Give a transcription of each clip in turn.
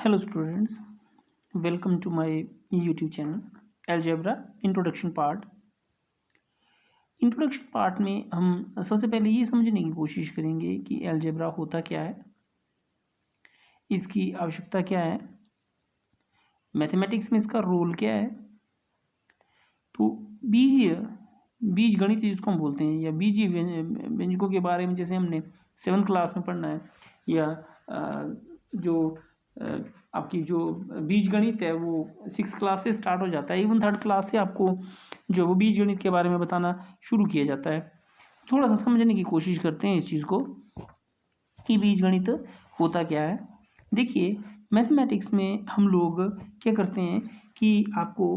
Hello students, welcome to my YouTube channel Algebra Introduction Part। Introduction part में हम सबसे पहले ये समझने की कोशिश करेंगे कि अलजेब्रा होता क्या है, इसकी आवश्यकता क्या है, मैथमेटिक्स में इसका रोल क्या है। तो बीज गणित जिसको हम बोलते हैं या बीजीय व्यंजकों के बारे में जैसे हमने 7th क्लास में पढ़ना है या जो आपकी जो बीज गणित है वो 6th क्लास से स्टार्ट हो जाता है। इवन 3rd क्लास से आपको जो वो बीज गणित के बारे में बताना शुरू किया जाता है। थोड़ा सा समझने की कोशिश करते हैं इस चीज़ को कि बीज गणित होता क्या है। देखिए, मैथमेटिक्स में हम लोग क्या करते हैं कि आपको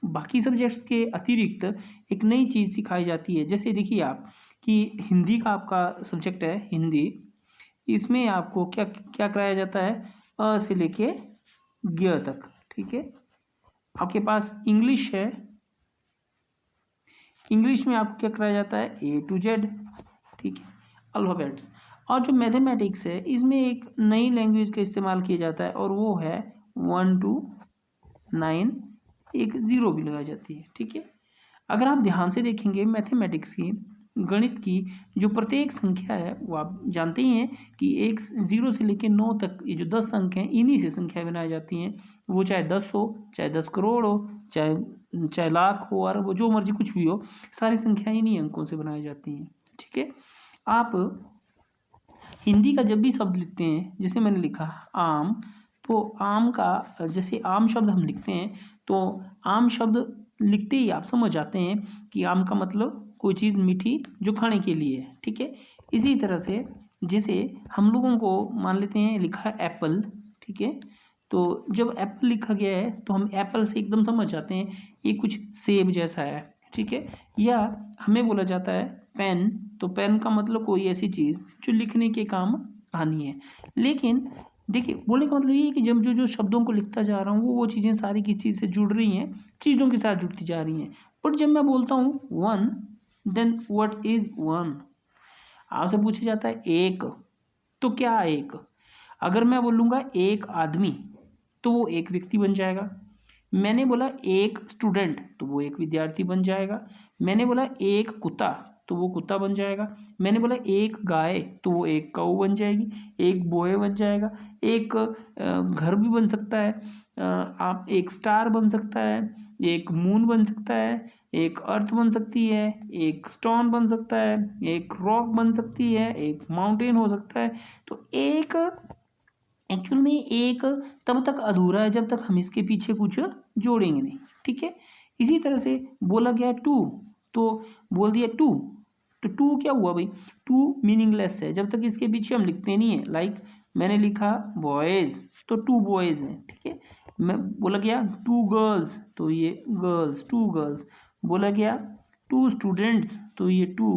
बाकी सब्जेक्ट्स के अतिरिक्त एक नई चीज़ सिखाई जाती है। जैसे देखिए आप कि हिंदी का आपका सब्जेक्ट है हिंदी, इसमें आपको क्या क्या कराया जाता है, अ से लेके ज्ञ तक। ठीक है, आपके पास इंग्लिश है, इंग्लिश में आपको क्या कराया जाता है, A to Z। ठीक है, अल्फ़ाबेट्स। और जो मैथमेटिक्स है इसमें एक नई लैंग्वेज का इस्तेमाल किया जाता है और वो है 1 to 9, एक 0 भी लगाई जाती है। ठीक है, अगर आप ध्यान से देखेंगे मैथमेटिक्स की गणित की जो प्रत्येक संख्या है वो आप जानते ही हैं कि 0 से लेकर 9 तक ये जो 10 अंक हैं इन्हीं से संख्याएं बनाई जाती हैं। वो चाहे 10 हो, चाहे 10 करोड़ हो, चाहे लाख हो, अरब हो, जो मर्जी कुछ भी हो, सारी संख्याएं इन्हीं अंकों से बनाई जाती हैं। ठीक है, आप हिंदी का जब भी शब्द लिखते हैं, जैसे मैंने लिखा आम, तो आम का जैसे आम शब्द हम लिखते हैं तो आम शब्द लिखते ही आप समझ जाते हैं कि आम का मतलब कोई चीज़ मीठी जो खाने के लिए है। ठीक है, इसी तरह से जैसे हम लोगों को मान लेते हैं लिखा है एप्पल। ठीक है, तो जब एप्पल लिखा गया है तो हम एप्पल से एकदम समझ जाते हैं ये कुछ सेब जैसा है। ठीक है, या हमें बोला जाता है पेन, तो पेन का मतलब कोई ऐसी चीज़ जो लिखने के काम आनी है। लेकिन देखिए, बोलने का मतलब ये है कि जब जो जो शब्दों को लिखता जा रहा हूँ वो चीज़ें सारी किस चीज़ से जुड़ रही हैं, चीज़ों के साथ जुड़ती जा रही हैं। बट जब मैं बोलता हूँ one, then what is one, आपसे पूछा जाता है एक, तो क्या एक, अगर मैं बोलूँगा एक आदमी तो वो एक व्यक्ति बन जाएगा। मैंने बोला एक स्टूडेंट तो वो एक विद्यार्थी बन जाएगा। मैंने बोला एक कुत्ता तो वो कुत्ता बन जाएगा। मैंने बोला एक गाय तो वो एक गऊ बन जाएगी, एक बॉय बन जाएगा। एक घर भी बन सकता है, आप एक स्टार बन सकता है, एक मून बन सकता है, एक अर्थ बन सकती है, एक स्टोन बन सकता है, एक रॉक बन सकती है, एक माउंटेन हो सकता है। तो एक एक्चुअल में एक तब तक अधूरा है जब तक हम इसके पीछे कुछ जोड़ेंगे नहीं। ठीक है, इसी तरह से बोला गया टू, तो बोल दिया टू, तो टू क्या हुआ भाई, टू मीनिंगलेस है जब तक इसके पीछे हम लिखते नहीं है। लाइक मैंने लिखा बॉयज़ तो टू बॉयज़ हैं। ठीक है, मैं बोला गया टू गर्ल्स तो ये गर्ल्स, टू गर्ल्स। बोला गया टू स्टूडेंट्स तो ये टू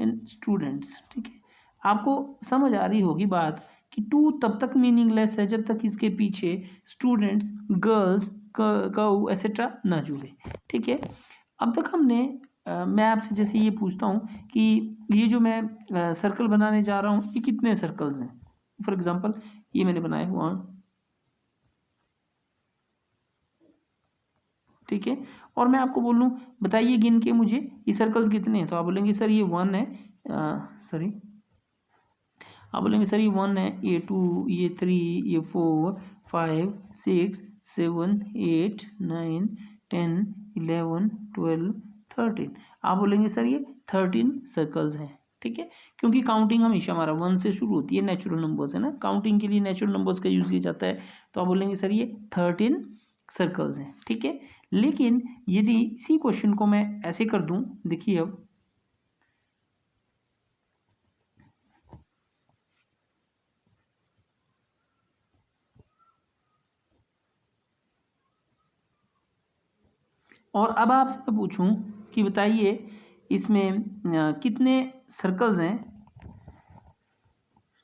स्टूडेंट्स। ठीक है, आपको समझ आ रही होगी बात कि टू तब तक मीनिंगलेस है जब तक इसके पीछे स्टूडेंट्स, गर्ल्स, गऊ एसेट्रा ना जुड़े। ठीक है, अब तक हमने मैं आपसे जैसे ये पूछता हूँ कि ये जो मैं सर्कल बनाने जा रहा हूँ ये कितने सर्कल्स हैं। फॉर एग्जांपल ये मैंने बनाए हुआ, ठीक है, और मैं आपको बोलूँ बताइए गिन के मुझे ये सर्कल्स कितने हैं, तो आप बोलेंगे सर ये 1 है, सॉरी आप बोलेंगे सर ये 1 है, ये 2, ये 3, ये 4, 5, 6, 7, 8, 9, 10, 11, 12, 13। आप बोलेंगे सर ये 13 सर्कल्स हैं। ठीक है, क्योंकि काउंटिंग हमेशा हमारा 1 से शुरू होती है, नेचुरल नंबर्स है ना, काउंटिंग के लिए नेचुरल नंबर्स का यूज़ किया जाता है। तो आप बोलेंगे सर ये 13 सर्कल्स हैं। ठीक है, लेकिन यदि इसी क्वेश्चन को मैं ऐसे कर दूं, देखिए अब और अब आपसे मैं पूछूं कि बताइए इसमें कितने सर्कल्स हैं।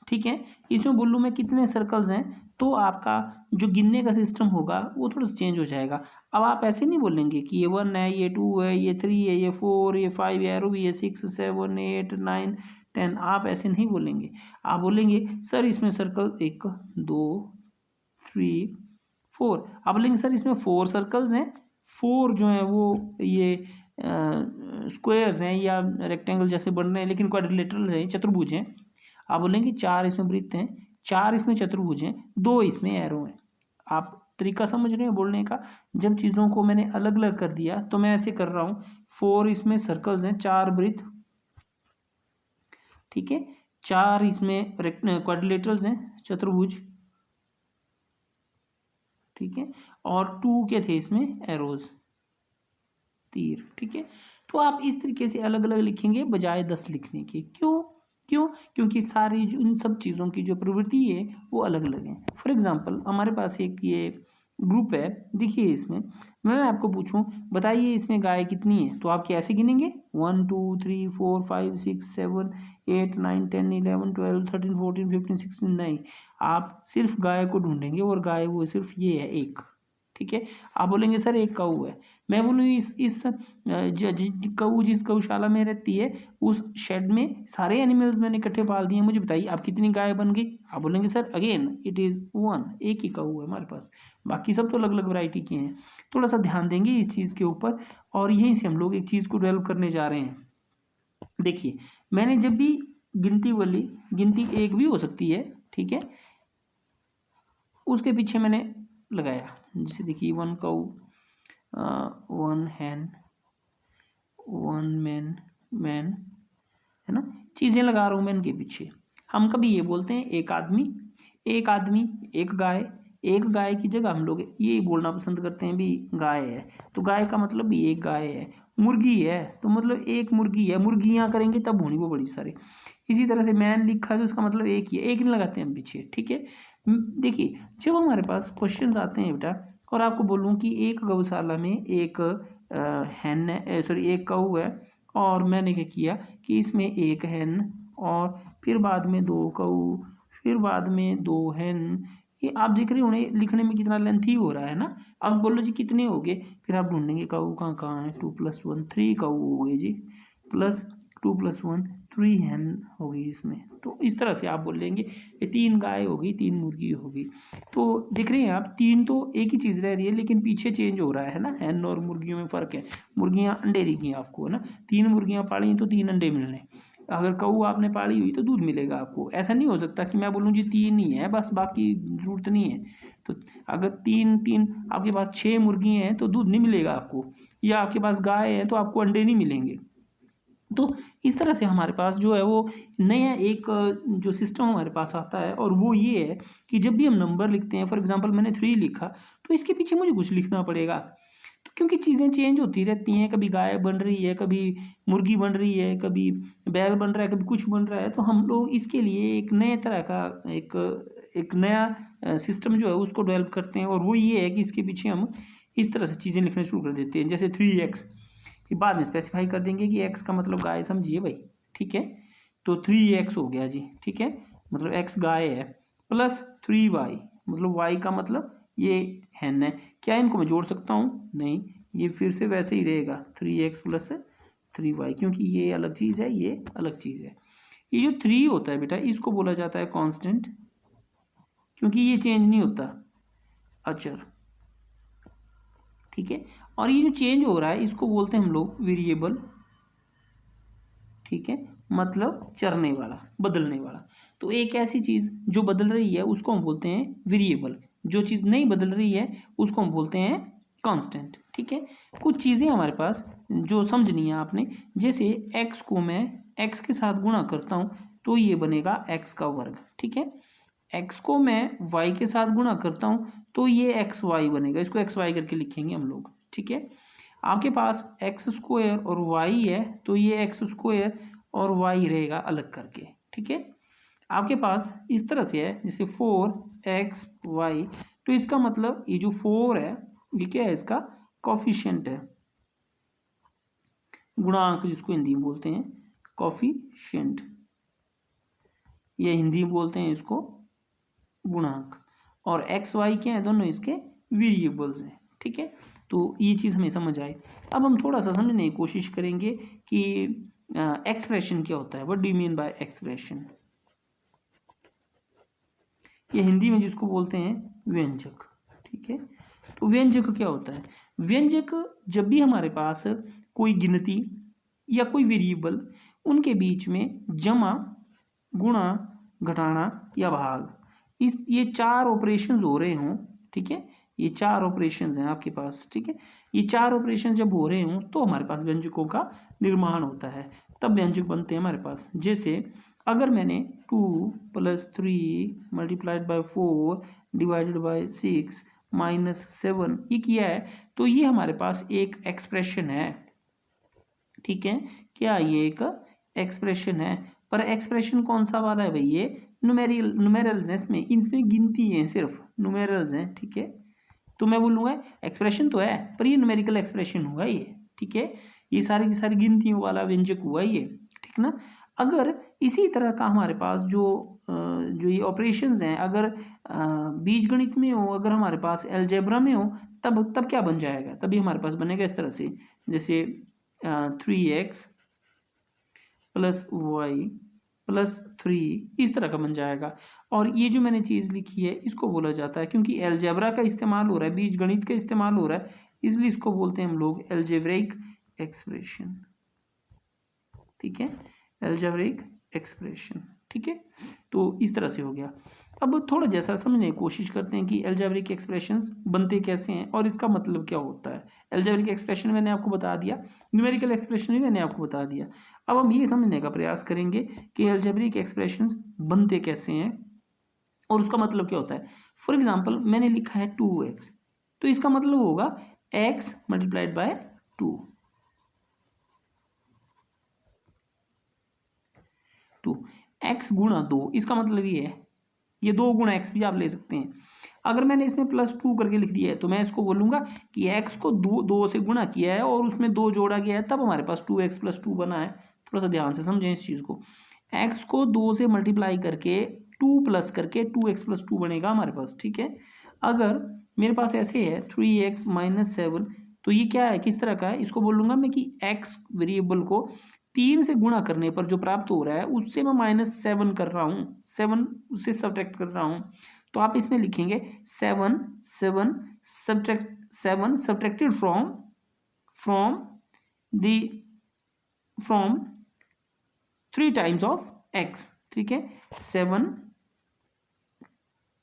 ठीक है, इसमें बोल लूँ मैं कितने सर्कल्स हैं, तो आपका जो गिनने का सिस्टम होगा वो थोड़ा सा चेंज हो जाएगा। अब आप ऐसे नहीं बोलेंगे कि ये 1 है, ये 2 है, ये 3 है, ये 4, ये 5, एरो भी है, 6, 7, 8, 9, 10। आप ऐसे नहीं बोलेंगे, आप बोलेंगे सर इसमें सर्कल 1, 2, 3 4। अब बोलेंगे सर इसमें 4 सर्कल्स हैं, 4 जो हैं वो ये स्क्वायर्स हैं या रेक्टेंगल जैसे बन रहे हैं, लेकिन क्वाड्रिलेटरल हैं, चतुर्भुज हैं। आप बोलेंगे 4 इसमें वृत्त हैं, 4 इसमें चतुर्भुज हैं, 2 इसमें एरो हैं। आप तरीका समझ रहे हैं बोलने का? जब चीज़ों को मैंने अलग अलग कर दिया तो मैं ऐसे कर रहा हूँ, 4 इसमें सर्कल्स हैं, 4 वृत्त, ठीक है, 4 इसमें क्वाड्रिलेटरल्स हैं, चतुर्भुज, ठीक है, और 2 के थे इसमें एरोज, तीर, ठीक है। तो आप इस तरीके से अलग अलग लिखेंगे बजाय 10 लिखने के। क्यों? क्योंकि सारी जो इन सब चीज़ों की जो प्रवृत्ति है वो अलग अलग है। फॉर एग्जांपल हमारे पास एक ये ग्रुप है, देखिए इसमें मैं आपको पूछूं बताइए इसमें गाय कितनी है, तो आप कैसे गिनेंगे? 1 2 3 4 5 6 7 8 9 10 11 12 13 14 15 16। नहीं, आप सिर्फ गाय को ढूंढेंगे और गाय वो सिर्फ ये है एक, ठीक है। आप बोलेंगे सर एक गऊ है, मैं बोलूँ इस गऊ जिस गौशाला में रहती है उस शेड में सारे एनिमल्स मैंने इकट्ठे पाल दिए, मुझे बताइए आप कितनी गाय बन गई? आप बोलेंगे सर अगेन इट इज़ 1, एक ही गऊ है हमारे पास, बाकी सब तो अलग अलग वैरायटी के हैं। थोड़ा सा ध्यान देंगे इस चीज़ के ऊपर, और यहीं से हम लोग एक चीज़ को डेवलप करने जा रहे हैं। देखिए मैंने जब भी गिनती वाली, गिनती एक भी हो सकती है, ठीक है, उसके पीछे मैंने लगाया, जैसे देखिए 1 काऊ, 1 हैन, 1 मैन, है ना, चीज़ें लगा रहा हूँ मैं इनके पीछे। हम कभी ये बोलते हैं एक आदमी, एक गाय, एक गाय की जगह हम लोग ये बोलना पसंद करते हैं भी गाय है, तो गाय का मतलब भी एक गाय है। मुर्गी है तो मतलब एक मुर्गी है, मुर्गियाँ करेंगे तब होनी वो बड़ी सारी। इसी तरह से मैन लिखा है तो उसका मतलब एक ही है, एक नहीं लगाते हैं हम पीछे, ठीक है। देखिए जब हमारे पास क्वेश्चंस आते हैं बेटा, और आपको बोलूँ कि एक गौशाला में एक हैन है, सॉरी एक गऊ है, और मैंने क्या किया कि इसमें एक हैन और फिर बाद में 2 गऊ, फिर बाद में 2 हैन, ये आप देख रहे होंगे लिखने में कितना लेंथी हो रहा है ना। अब बोलो जी कितने हो गए, फिर आप ढूंढेंगे गऊ कहाँ कहाँ है, 2 + 1 3 गऊ हो गए जी, प्लस 2 + 1 3 हैन हो गई इसमें। तो इस तरह से आप बोल लेंगे ये 3 गाय हो गई, 3 मुर्गी हो गई। तो देख रहे हैं आप 3 तो एक ही चीज़ रह रही है, लेकिन पीछे चेंज हो रहा है ना, हैन और मुर्गियों में फ़र्क है। मुर्गियाँ अंडे देगी आपको, है ना, 3 मुर्गियाँ पाली तो 3 अंडे मिलने, अगर कऊ आपने पाली हुई तो दूध मिलेगा आपको। ऐसा नहीं हो सकता कि मैं बोलूँ जी 3 ही है बस, बाकी ज़रूरत नहीं है। तो अगर 3 आपके पास 6 मुर्गी हैं तो दूध नहीं मिलेगा आपको, या आपके पास गाय है तो आपको अंडे नहीं मिलेंगे। तो इस तरह से हमारे पास जो है वो नया एक जो सिस्टम हमारे पास आता है, और वो ये है कि जब भी हम नंबर लिखते हैं, फॉर एग्जांपल मैंने 3 लिखा तो इसके पीछे मुझे कुछ लिखना पड़ेगा। तो क्योंकि चीज़ें चेंज होती रहती हैं, कभी गाय बन रही है, कभी मुर्गी बन रही है, कभी बैल बन रहा है, कभी कुछ बन रहा है, तो हम लोग इसके लिए एक नए तरह का एक नया सिस्टम जो है उसको डेवलप करते हैं, और वो ये है कि इसके पीछे हम इस तरह से चीज़ें लिखना शुरू कर देते हैं, जैसे 3x, फिर बाद में स्पेसिफाई कर देंगे कि x का मतलब गाय समझिए भाई, ठीक है। तो 3x हो गया जी, ठीक है, मतलब x गाय है, प्लस 3y, मतलब y का मतलब ये हैन है। क्या इनको मैं जोड़ सकता हूँ? नहीं, ये फिर से वैसे ही रहेगा 3x + 3y, क्योंकि ये अलग चीज़ है, ये अलग चीज़ है। ये जो 3 होता है बेटा इसको बोला जाता है कांस्टेंट, क्योंकि ये चेंज नहीं होता, अचर, ठीक है। और ये जो चेंज हो रहा है इसको बोलते हैं हम लोग वेरिएबल, ठीक है, मतलब चरने वाला, बदलने वाला। तो एक ऐसी चीज़ जो बदल रही है उसको हम बोलते हैं वेरिएबल, जो चीज़ नहीं बदल रही है उसको हम बोलते हैं कांस्टेंट, ठीक है। कुछ चीज़ें हमारे पास जो समझनी है आपने, जैसे x को मैं x के साथ गुणा करता हूँ तो ये बनेगा x का वर्ग, ठीक है। x को मैं y के साथ गुणा करता हूँ तो ये xy बनेगा, इसको xy करके लिखेंगे हम लोग, ठीक है। आपके पास x² और y है तो ये x² और y रहेगा अलग करके, ठीक है। आपके पास इस तरह से है जैसे 4xy, तो इसका मतलब ये जो 4 है ये क्या है, इसका कोफिशिएंट है, गुणांक जिसको हिंदी में बोलते हैं कोफिशिएंट, ये हिंदी में बोलते हैं इसको गुणांक, और एक्स वाई क्या है, दोनों इसके वेरिएबल्स हैं, ठीक है। तो ये चीज़ हमें समझ आए। अब हम थोड़ा सा समझने की कोशिश करेंगे कि एक्सप्रेशन क्या होता है, what do you mean by expression. या हिंदी में जिसको बोलते हैं व्यंजक। ठीक है, तो व्यंजक क्या होता है? व्यंजक जब भी हमारे पास कोई गिनती या कोई वेरिएबल उनके बीच में जमा, गुणा, घटाना या भाग, ये 4 ऑपरेशंस हो रहे हों, ठीक है, ये 4 ऑपरेशंस हैं आपके पास। ठीक है, ये 4 ऑपरेशन जब हो रहे हों तो हमारे पास व्यंजकों का निर्माण होता है, तब व्यंजक बनते हैं हमारे पास। जैसे अगर मैंने 2 + 3 multiplied by 4 divided by 6 minus 7 ये किया है, तो ये हमारे पास एक एक्सप्रेशन है। ठीक है, क्या ये एक एक्सप्रेशन है? पर एक्सप्रेशन कौन सा वाला है भाई? ये न्यूमेरल्स हैं, इसमें गिनती है, सिर्फ न्यूमेरल्स हैं। ठीक है, तो मैं बोलूँगा एक्सप्रेशन तो है पर ये न्यूमेरिकल एक्सप्रेशन होगा ये। ठीक है, ये सारी की सारी गिनतियों वाला व्यंजक हुआ ये। ठीक ना? अगर इसी तरह का हमारे पास जो ये ऑपरेशंस हैं, अगर बीजगणित में हो, अगर हमारे पास अलजेब्रा में हो, तब क्या बन जाएगा? तभी हमारे पास बनेगा इस तरह से, जैसे 3x + y + 3 इस तरह का बन जाएगा। और ये जो मैंने चीज़ लिखी है इसको बोला जाता है, क्योंकि अलजेब्रा का इस्तेमाल हो रहा है, बीजगणित का इस्तेमाल हो रहा है, इसलिए इसको बोलते हैं हम लोग अलजेब्रिक एक्सप्रेशन। ठीक है, अलजेब्रिक एक्सप्रेशन। ठीक है, तो इस तरह से हो गया। अब थोड़ा जैसा समझने की कोशिश करते हैं कि अलजेब्रिक एक्सप्रेशंस बनते कैसे हैं और इसका मतलब क्या होता है। अलजेब्रिक एक्सप्रेशन मैंने आपको बता दिया, न्यूमेरिकल एक्सप्रेशन भी मैंने आपको बता दिया। अब हम ये समझने का प्रयास करेंगे कि अलजेब्रिक एक्सप्रेशंस बनते कैसे हैं और उसका मतलब क्या होता है। फॉर एग्जाम्पल मैंने लिखा है 2x, तो इसका मतलब होगा x मल्टीप्लाइड बाय 2। 2x गुणा 2, इसका मतलब ये है, ये 2 गुणा x भी आप ले सकते हैं। अगर मैंने इसमें +2 करके लिख दिया है तो मैं इसको बोलूँगा कि x को 2 से गुणा किया है और उसमें 2 जोड़ा गया है, तब हमारे पास 2x + 2 बना है। थोड़ा सा ध्यान से समझें इस चीज़ को। x को 2 से मल्टीप्लाई करके 2 प्लस करके 2x + 2 बनेगा हमारे पास। ठीक है, अगर मेरे पास ऐसे है 3x - 7, तो ये क्या है, किस तरह का है? इसको बोलूँगा मैं कि x वेरिएबल को 3 से गुणा करने पर जो प्राप्त हो रहा है उससे मैं -7 कर रहा हूँ, 7 उससे सब्ट्रैक्ट कर रहा हूँ। तो आप इसमें लिखेंगे 7 subtracted from 3 times of x। ठीक है, 7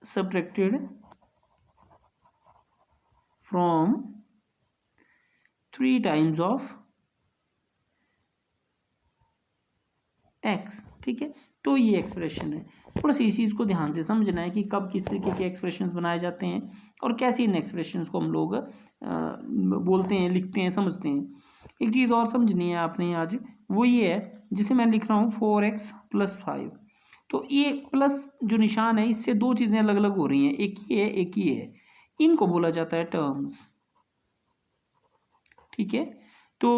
subtracted from 3 times of x। ठीक है, तो ये एक्सप्रेशन है। थोड़ा सा इस चीज़ को ध्यान से समझना है कि कब किस तरीके के एक्सप्रेशंस बनाए जाते हैं और कैसे इन एक्सप्रेशंस को हम लोग बोलते हैं, लिखते हैं, समझते हैं। एक चीज़ और समझनी है आपने आज, वो ये है, जिसे मैं लिख रहा हूँ 4x + 5, तो ये प्लस जो निशान है इससे 2 चीज़ें अलग अलग हो रही हैं, एक ये है एक ये है, इनको बोला जाता है टर्म्स। ठीक है, तो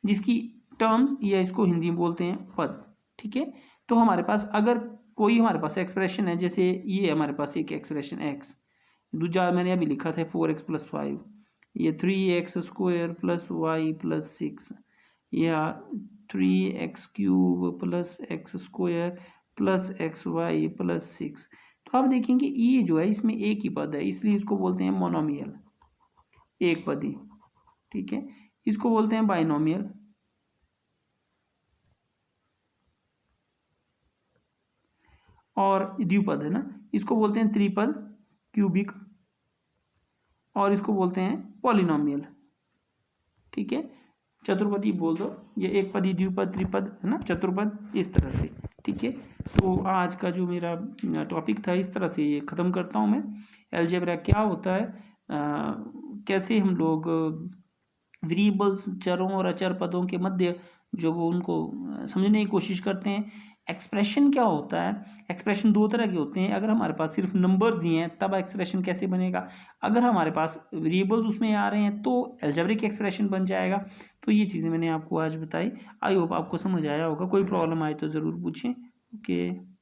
जिसकी टर्म्स या इसको हिंदी में बोलते हैं पद। ठीक है, तो हमारे पास अगर कोई हमारे पास एक्सप्रेशन है, जैसे ये हमारे पास एक एक्सप्रेशन x, दूसरा मैंने अभी लिखा था 4x + 5, ये 3x² + y + 6, या 3x³ + x² + xy + 6। तो आप देखेंगे ये जो है इसमें एक ही पद है, इसलिए इसको बोलते हैं मोनोमियल, एक पदी। ठीक है, इसको बोलते हैं बाइनोमियल, और द्विपद है ना, इसको बोलते हैं त्रिपद, क्यूबिक, और इसको बोलते हैं पॉलिनोमियल। ठीक है, चतुर्पदी बोल दो, ये एक पदी, द्विपद, त्रिपद है ना, चतुर्पद, इस तरह से। ठीक है, तो आज का जो मेरा टॉपिक था इस तरह से ये ख़त्म करता हूँ मैं। अलजेब्रा क्या होता है, कैसे हम लोग वेरिएबल्स, चरों और अचर पदों के मध्य जो वो उनको समझने की कोशिश करते हैं। एक्सप्रेशन क्या होता है, एक्सप्रेशन 2 तरह के होते हैं, अगर हमारे पास सिर्फ नंबर्स ही हैं तब एक्सप्रेशन कैसे बनेगा, अगर हमारे पास वेरिएबल्स उसमें आ रहे हैं तो अलजेब्रिक एक्सप्रेशन बन जाएगा। तो ये चीज़ें मैंने आपको आज बताई, आई होप आपको समझ आया होगा। कोई प्रॉब्लम आए तो ज़रूर पूछें। ओके।